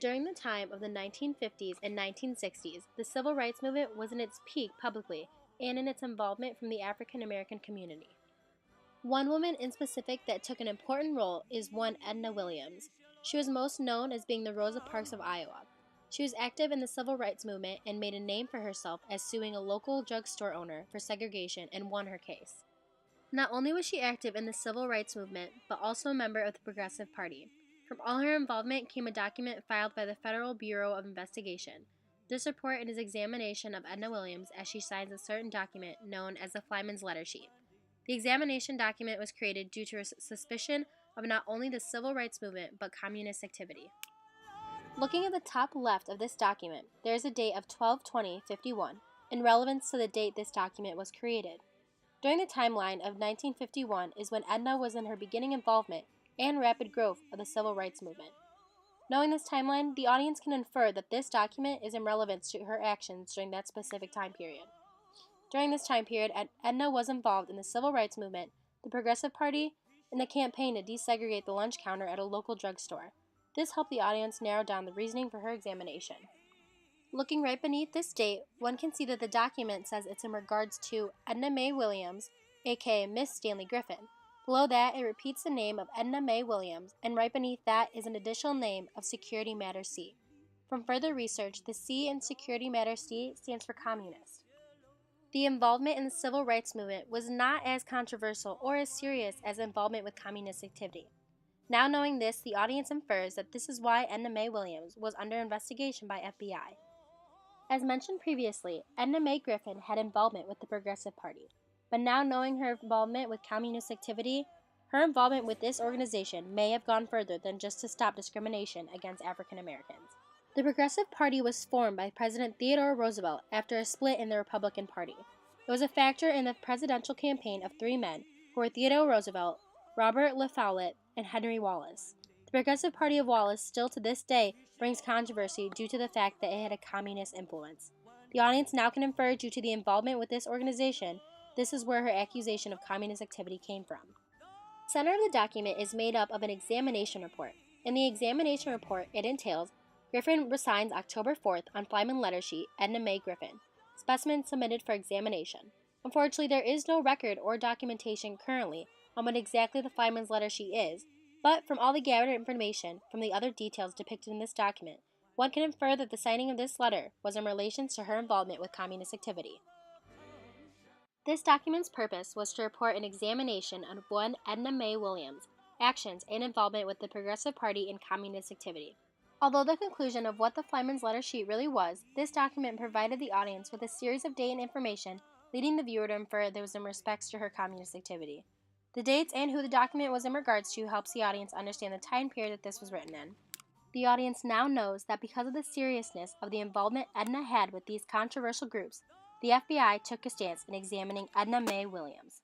During the time of the 1950s and 1960s, the civil rights movement was in its peak publicly and in its involvement from the African American community. One woman in specific that took an important role is one Edna Williams. She was most known as being the Rosa Parks of Iowa. She was active in the civil rights movement and made a name for herself as suing a local drugstore owner for segregation and won her case. Not only was she active in the civil rights movement, but also a member of the Progressive Party. From all her involvement came a document filed by the Federal Bureau of Investigation. This report is an examination of Edna Williams as she signs a certain document known as the Flyman's Letter Sheet. The examination document was created due to a suspicion of not only the civil rights movement, but communist activity. Looking at the top left of this document, there is a date of 12/20/51 in relevance to the date this document was created. During the timeline of 1951 is when Edna was in her beginning involvement and rapid growth of the civil rights movement. Knowing this timeline, the audience can infer that this document is in relevance to her actions during that specific time period. During this time period, Edna was involved in the civil rights movement, the Progressive Party, and the campaign to desegregate the lunch counter at a local drugstore. This helped the audience narrow down the reasoning for her examination. Looking right beneath this date, one can see that the document says it's in regards to Edna Mae Williams, aka Miss Stanley Griffin. Below that, it repeats the name of Edna Mae Williams, and right beneath that is an additional name of Security Matter C. From further research, the C in Security Matter C stands for communist. The involvement in the civil rights movement was not as controversial or as serious as involvement with communist activity. Now knowing this, the audience infers that this is why Edna Mae Williams was under investigation by FBI. As mentioned previously, Edna Mae Griffin had involvement with the Progressive Party, but now knowing her involvement with communist activity, her involvement with this organization may have gone further than just to stop discrimination against African Americans. The Progressive Party was formed by President Theodore Roosevelt after a split in the Republican Party. It was a factor in the presidential campaign of three men who were Theodore Roosevelt, Robert La Follette, and Henry Wallace. The Progressive Party of Wallace still to this day brings controversy due to the fact that it had a communist influence. The audience now can infer due to the involvement with this organization, this is where her accusation of communist activity came from. The center of the document is made up of an examination report. In the examination report, it entails Griffin resigns October 4th on Flyman Letter Sheet, Edna Mae Griffin. Specimen submitted for examination. Unfortunately, there is no record or documentation currently on what exactly the Flyman's Letter Sheet is, but from all the gathered information from the other details depicted in this document, one can infer that the signing of this letter was in relation to her involvement with communist activity. This document's purpose was to report an examination of one Edna Mae Williams' actions and involvement with the Progressive Party in communist activity. Although the conclusion of what the Flyman's Letter Sheet really was, this document provided the audience with a series of data and information, leading the viewer to infer that it was in respects to her communist activity. The dates and who the document was in regards to helps the audience understand the time period that this was written in. The audience now knows that because of the seriousness of the involvement Edna had with these controversial groups, the FBI took a stance in examining Edna Mae Williams.